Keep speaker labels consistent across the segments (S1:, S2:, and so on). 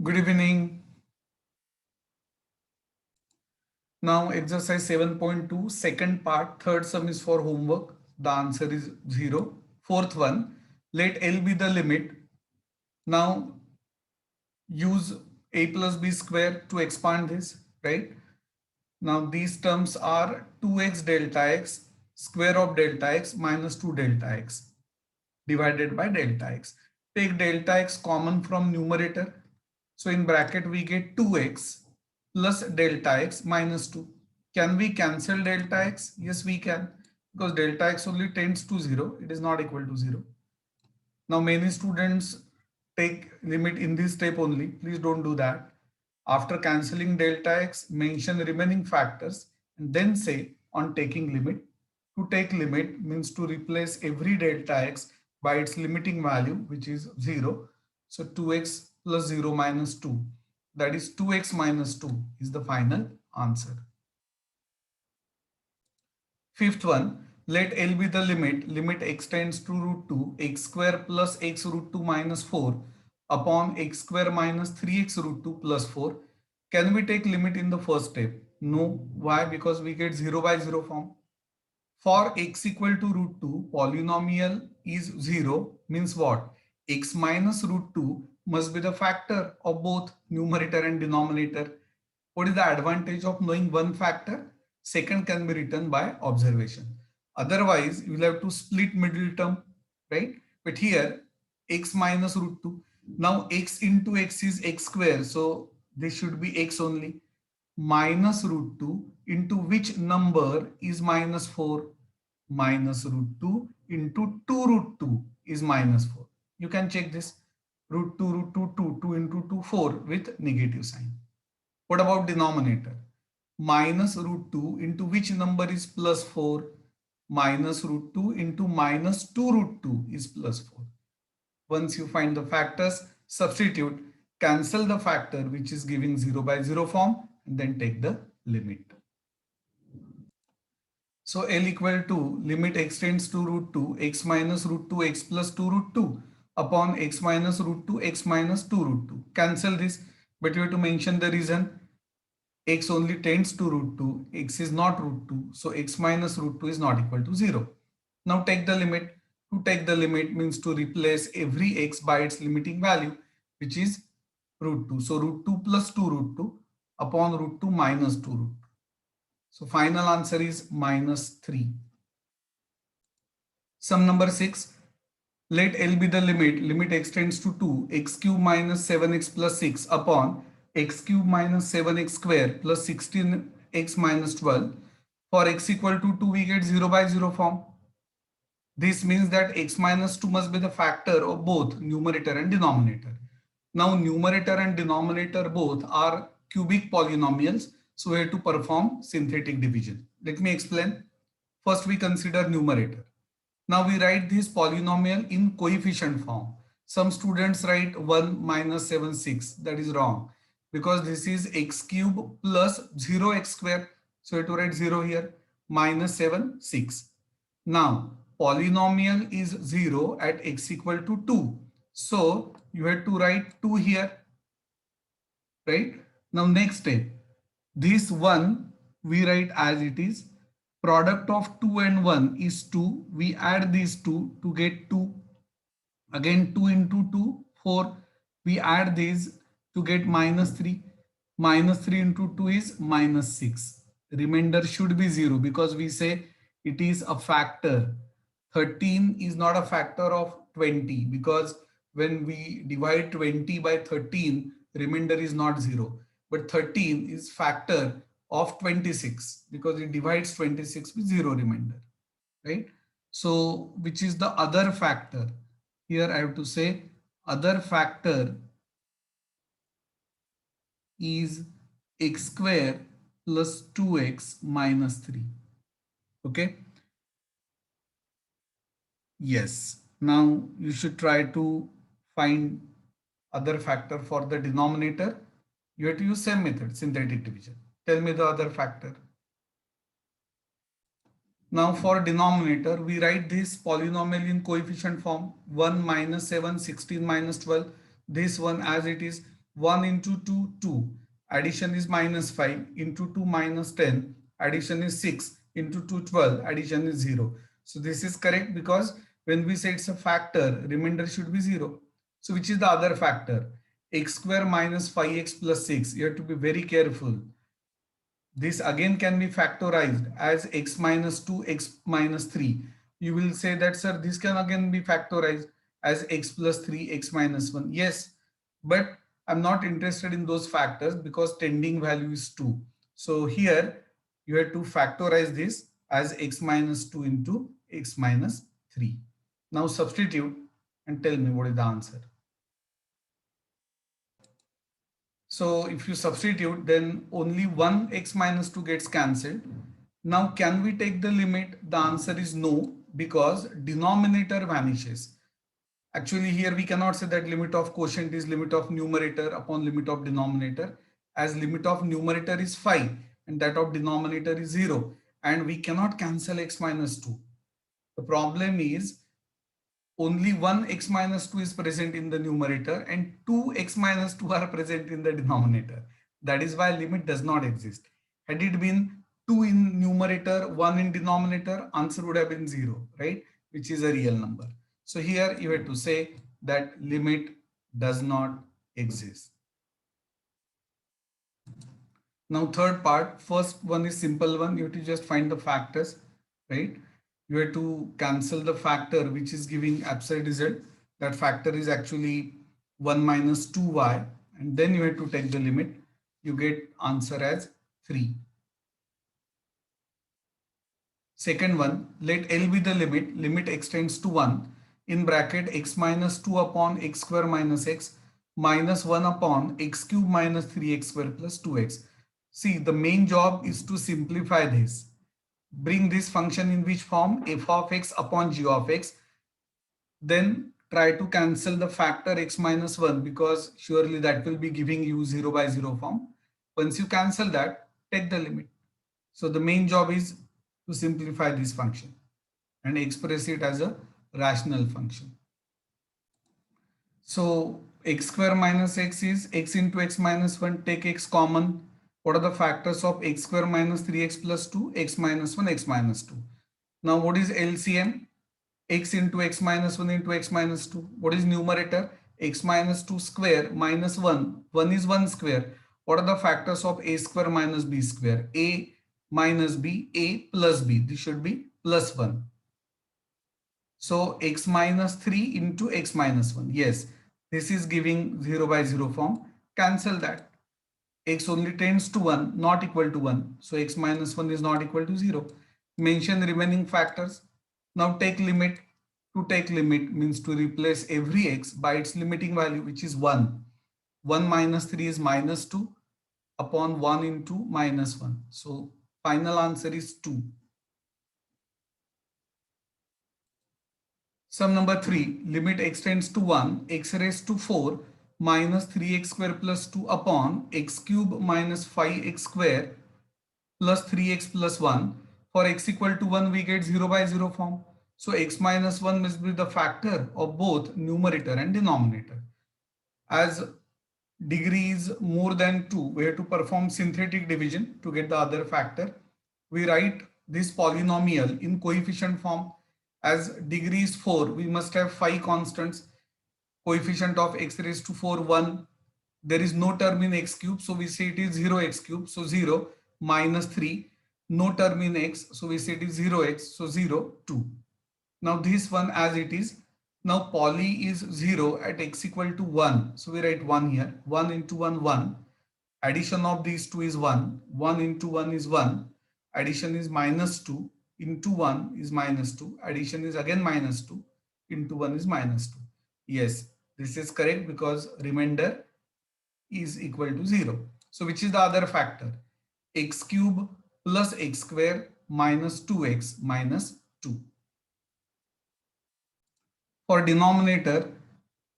S1: Good evening. Now exercise 7.2 second part, third sum is for homework. The answer is 0. Fourth one, let L be the limit. Now use a plus b square to expand this, right? Now these terms are 2x delta x square of delta x minus 2 delta x divided by delta x. Take delta x common from numerator. So in bracket we get 2x plus delta x minus 2. Can we cancel delta x? Yes, we can, because delta x only tends to 0. It is not equal to 0. Now many students take limit in this step only. Please don't do that. After cancelling delta x, mention remaining factors and then say on taking limit. To take limit means to replace every delta x by its limiting value, which is 0. So 2x plus 0 minus 2. That is 2x minus 2 is the final answer. Fifth one, let L be the limit x tends to root 2, x square plus x root 2 minus 4 upon x square minus 3x root 2 plus 4. Can we take limit in the first step? No. Why? Because we get 0 by 0 form. For x equal to root 2, polynomial is 0 means what? X minus root 2 must be the factor of both numerator and denominator. What is the advantage of knowing one factor? Second can be written by observation. Otherwise, you will have to split middle term, right? But here, x minus root 2. Now, x into x is x square. So, this should be x only. Minus root 2 into which number is minus 4? Minus root 2 into 2 root 2 is minus 4. You can check this. Root 2, 2 into 2, 4 with negative sign. What about denominator? Minus root 2 into which number is plus 4? Minus root 2 into minus 2 root 2 is plus 4. Once you find the factors, substitute, cancel the factor which is giving 0 by 0 form and then take the limit. So L equal to limit x tends to root 2 x minus root 2 x plus 2 root 2 upon x minus root 2 x minus 2 root 2. Cancel this, but you have to mention the reason. X only tends to root 2, x is not root 2, so x minus root 2 is not equal to 0. Now take the limit. To take the limit means to replace every x by its limiting value, which is root 2. So root 2 plus 2 root 2 upon root 2 minus 2 root 2. So final answer is minus 3. Sum number 6. Let L be the limit x tends to 2, x cube minus 7x plus 6 upon x cube minus 7x square plus 16x minus 12. For x equal to 2, we get 0 by 0 form. This means that x minus 2 must be the factor of both numerator and denominator. Now numerator and denominator both are cubic polynomials, so we have to perform synthetic division. Let me explain. First we consider numerator. Now we write this polynomial in coefficient form. Some students write 1 minus 7 6. That is wrong, because this is x cube plus 0x square. So we have to write 0 here, minus 7 6. Now polynomial is 0 at x equal to 2. So you have to write 2 here, right? Now next step, this 1 we write as it is. Product of 2 and 1 is 2. We add these 2 to get 2. Again 2 into 2, 4. We add these to get minus 3. Minus 3 into 2 is minus 6. Remainder should be 0 because we say it is a factor. 13 is not a factor of 20 because when we divide 20 by 13, remainder is not 0. But 13 is factor of 26 because it divides 26 with 0 remainder, right? So which is the other factor? Here I have to say other factor is x square plus 2x minus 3. Okay. Yes. Now you should try to find other factor for the denominator. You have to use same method, synthetic division. Tell me the other factor. Now for denominator, we write this polynomial in coefficient form. 1 minus 7, 16 minus 12. This one as it is. 1 into 2, 2. Addition is minus 5 into 2 minus 10. Addition is 6 into 2, 12. Addition is 0. So this is correct because when we say it's a factor, remainder should be 0. So which is the other factor? X square minus 5x plus 6. You have to be very careful. This again can be factorized as x minus 2, x minus 3. You will say that, sir, this can again be factorized as x plus 3, x minus 1. Yes, but I'm not interested in those factors because tending value is 2. So here you have to factorize this as x minus 2 into x minus 3. Now substitute and tell me what is the answer. So if you substitute, then only one x minus 2 gets cancelled. Now can we take the limit? The answer is no, because denominator vanishes. Actually here we cannot say that limit of quotient is limit of numerator upon limit of denominator, as limit of numerator is 5 and that of denominator is 0, and we cannot cancel x minus 2. The problem is only one x minus 2 is present in the numerator and two x minus 2 are present in the denominator. That is why limit does not exist. Had it been 2 in numerator, 1 in denominator, answer would have been 0, right? Which is a real number. So here you have to say that limit does not exist. Now third part, first one is simple one. You have to just find the factors, right? You have to cancel the factor which is giving absurd result. That factor is actually 1 minus 2y, and then you have to take the limit. You get answer as 3. Second one, let L be the limit. Limit extends to 1 in bracket x minus 2 upon x square minus x minus 1 upon x cube minus 3x square plus 2x. See, the main job is to simplify this. Bring this function in which form? F of x upon g of x. Then try to cancel the factor x minus 1 because surely that will be giving you 0 by 0 form. Once you cancel that, take the limit. So the main job is to simplify this function and express it as a rational function. So x square minus x is x into x minus 1. Take x common. What are the factors of x square minus 3x plus 2? X minus 1, x minus 2. Now what is LCM? X into x minus 1 into x minus 2. What is numerator? X minus 2 square minus 1. 1 is 1 square. What are the factors of a square minus b square? A minus b, a plus b. This should be plus 1. So x minus 3 into x minus 1. Yes, this is giving 0 by 0 form. Cancel that. X only tends to 1, not equal to 1. So x minus 1 is not equal to 0. Mention remaining factors. Now take limit. To take limit means to replace every x by its limiting value, which is 1. 1 minus 3 is minus 2 upon 1 into minus 1. So final answer is 2. Sum number 3. Limit extends to 1. X raised to 4 minus 3x square plus 2 upon x cube minus 5x square plus 3x plus 1. For x equal to 1, we get 0 by 0 form. So x minus 1 must be the factor of both numerator and denominator. As degree is more than 2, we have to perform synthetic division to get the other factor. We write this polynomial in coefficient form. As degree is 4, we must have 5 constants. Coefficient of x raised to 4, 1. There is no term in x cube, so we say it is 0x cube, so 0 minus 3. No term in x, so we say it is 0x, so 0, 2. Now this one as it is. Now poly is 0 at x equal to 1. So we write 1 here. 1 into 1, 1. Addition of these two is 1. 1 into 1 is 1. Addition is minus 2. Into 1 is minus 2. Addition is again minus 2. Into 1 is minus 2. Yes, this is correct because remainder is equal to 0. So which is the other factor? X cube plus x square minus 2x minus 2. For denominator,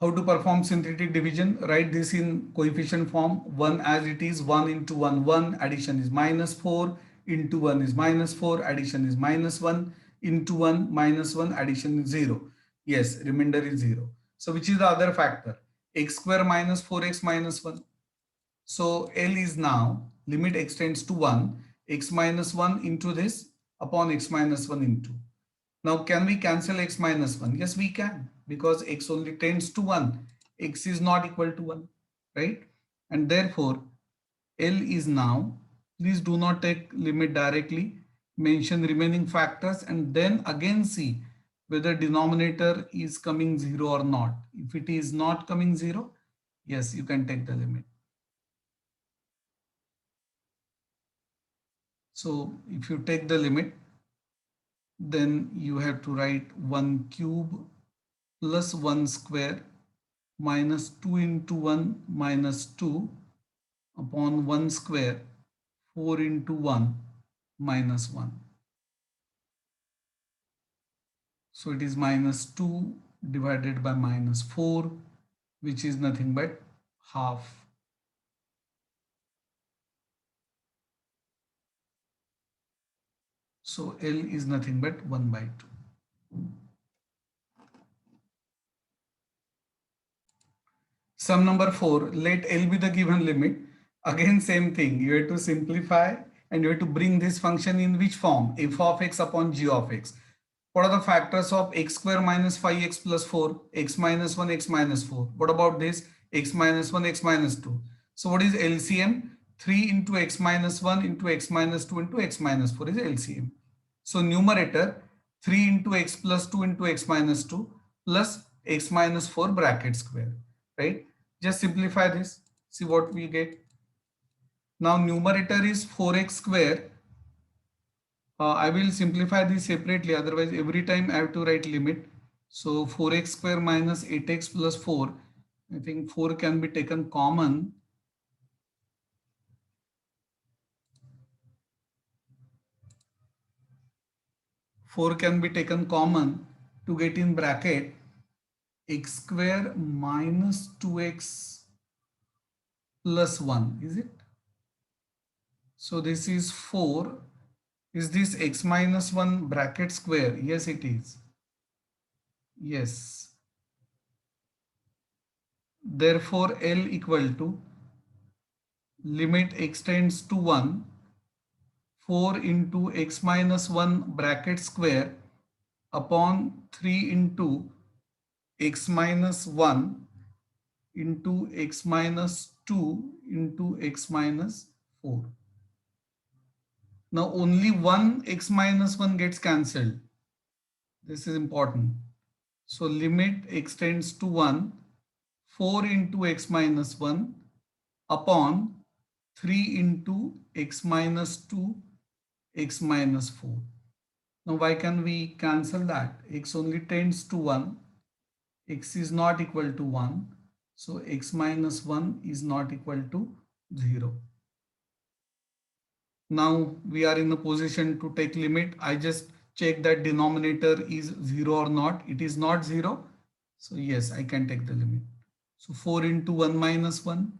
S1: how to perform synthetic division? Write this in coefficient form. 1 as it is. 1 into 1, 1. Addition is minus 4. Into 1 is minus 4. Addition is minus 1. Into 1 minus 1. Addition is 0. Yes, remainder is 0. So which is the other factor? x square minus 4x minus 1. So L is now limit extends to 1, x minus 1 into this upon x minus 1 into. Now can we cancel x minus 1? Yes, we can, because x only tends to 1. X is not equal to 1, right? And therefore L is now, please do not take limit directly, mention remaining factors and then again see whether denominator is coming 0 or not. If it is not coming 0, yes, you can take the limit. So if you take the limit, then you have to write 1 cube plus 1 square minus 2 into 1 minus 2 upon 1 square 4 into 1 minus 1. So it is minus 2 divided by minus 4, which is nothing but half. So L is nothing but 1 by 2. Sum number 4, let L be the given limit. Again same thing, you have to simplify and you have to bring this function in which form? F of x upon g of x. What are the factors of x square minus 5x plus 4, x minus 1, x minus 4? What about this? X minus 1, x minus 2. So what is LCM? 3 into x minus 1 into x minus 2 into x minus 4 is LCM. So numerator 3 into x plus 2 into x minus 2 plus x minus 4 bracket square, right? Just simplify this, see what we get. Now numerator is 4x square. I will simplify this separately, otherwise every time I have to write limit. So 4x square minus 8x plus 4. I think 4 can be taken common. Four can be taken common to get in bracket x square minus 2x plus 1, is it? So this is 4. Is this x minus 1 bracket square? Yes, it is. Yes. Therefore, L equal to limit x tends to 1, 4 into x minus 1 bracket square upon 3 into x minus 1 into x minus 2 into x minus 4. Now only one x minus 1 gets cancelled. This is important. So limit x tends to 1, 4 into x minus 1 upon 3 into x minus 2, x minus 4. Now why can we cancel that? X only tends to 1. X is not equal to 1. So x minus 1 is not equal to 0. Now we are in a position to take limit. I just check that denominator is 0 or not. It is not 0. So yes, I can take the limit. So 4 into 1 minus 1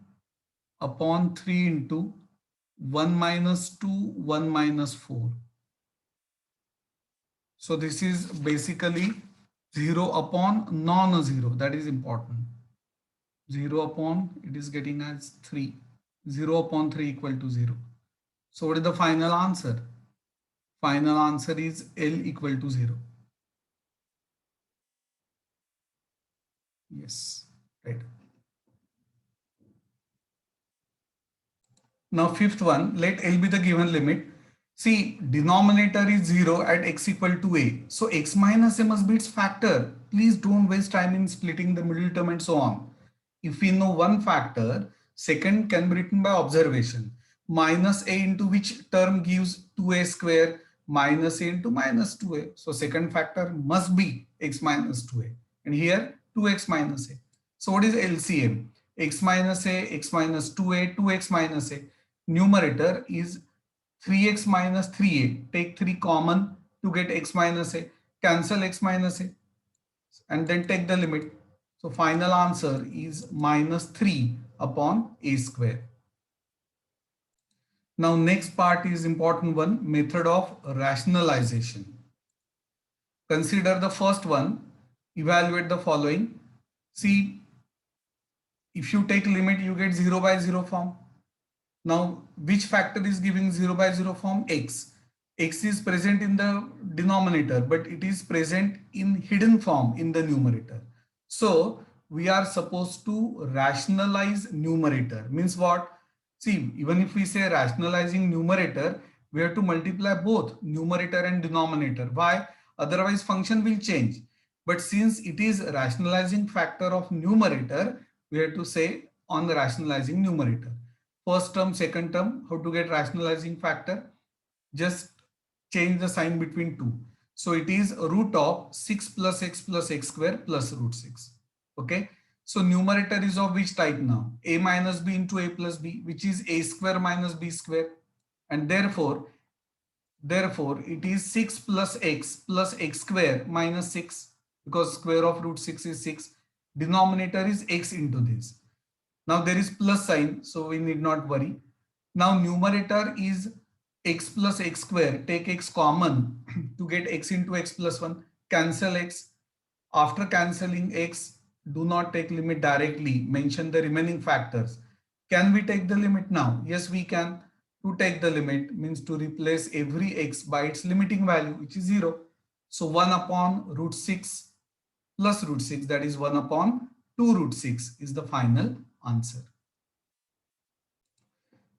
S1: upon 3 into 1 minus 2, 1 minus 4. So this is basically 0 upon non-zero. That is important. 0 upon, it is getting as 3. 0 upon 3 equal to 0. So what is the final answer? Final answer is L equal to 0. Yes, right. Now fifth one, let L be the given limit. See, denominator is 0 at x equal to a. So x minus a must be its factor. Please don't waste time in splitting the middle term and so on. If we know one factor, second can be written by observation. Minus a into which term gives 2a square, minus a into minus 2a. So second factor must be x minus 2a. And here 2x minus a. So what is LCM? X minus a, x minus 2a, 2x minus a. Numerator is 3x minus 3a. Take 3 common to get x minus a. Cancel x minus a and then take the limit. So final answer is minus 3 upon a square. Now next part is important one, method of rationalization. Consider the first one, evaluate the following. See, If you take limit, you get 0 by 0 form. Now, which factor is giving 0 by 0 form? X. X is present in the denominator, but it is present in hidden form in the numerator. So, we are supposed to rationalize numerator. Means what? See, even if we say rationalizing numerator, we have to multiply both numerator and denominator. Why? Otherwise, function will change. But since it is rationalizing factor of numerator, we have to say on the rationalizing numerator. First term, second term, how to get rationalizing factor? Just change the sign between two. So it is root of 6 plus x square plus root 6. Okay. So numerator is of which type now? A minus b into a plus b, which is a square minus b square. And therefore it is 6 plus x square minus 6, because square of root 6 is 6. Denominator is x into this. Now there is plus sign, so we need not worry. Now numerator is x plus x square. Take x common to get x into x plus 1. Cancel x. After cancelling x, do not take limit directly. Mention the remaining factors. Can we take the limit now? Yes, we can. To take the limit means to replace every x by its limiting value, which is 0. So 1 upon root 6 plus root 6, that is 1 upon 2 root 6 is the final answer.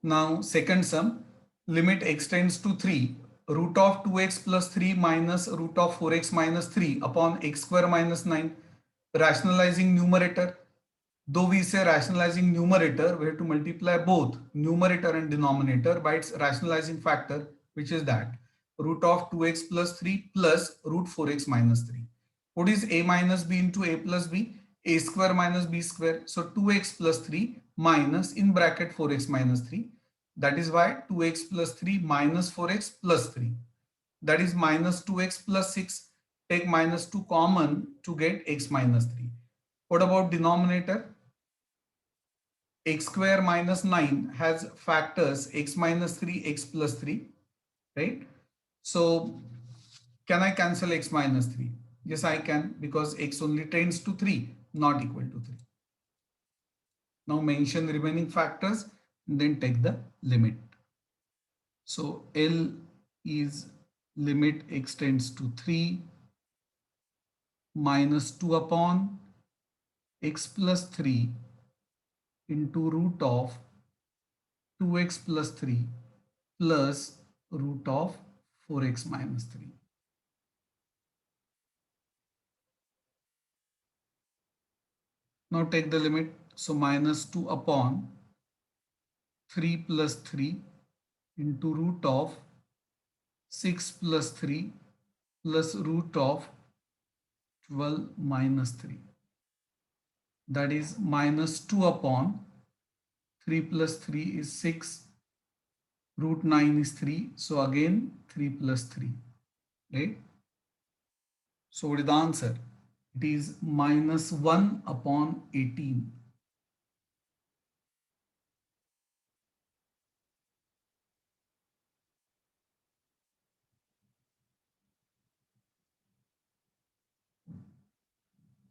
S1: Now second sum, limit x tends to 3, root of 2x plus 3 minus root of 4x minus 3 upon x square minus 9. Rationalizing numerator. Though we say rationalizing numerator, we have to multiply both numerator and denominator by its rationalizing factor, which is that root of 2x plus 3 plus root 4x minus 3. What is a minus b into a plus b? A square minus b square. So 2x plus 3 minus in bracket 4x minus 3. That is why 2x plus 3 minus 4x plus 3. That is minus 2x plus 6. Take minus 2 common to get x minus 3. What about denominator? X square minus 9 has factors x minus 3, x plus 3, right? So can I cancel x minus 3? Yes, I can, because x only tends to 3, not equal to 3. Now mention the remaining factors and then take the limit. So L is limit x tends to 3 minus 2 upon x plus 3 into root of 2x plus 3 plus root of 4x minus 3. Now take the limit. So minus 2 upon 3 plus 3 into root of 6 plus 3 plus root of 12 minus 3. That is minus 2 upon 3 plus 3 is 6. Root 9 is 3. So again 3 plus 3. Right? So what is the answer? It is minus 1 upon 18.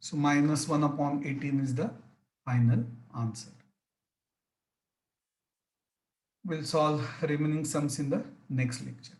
S1: So minus 1 upon 18 is the final answer. We'll solve remaining sums in the next lecture.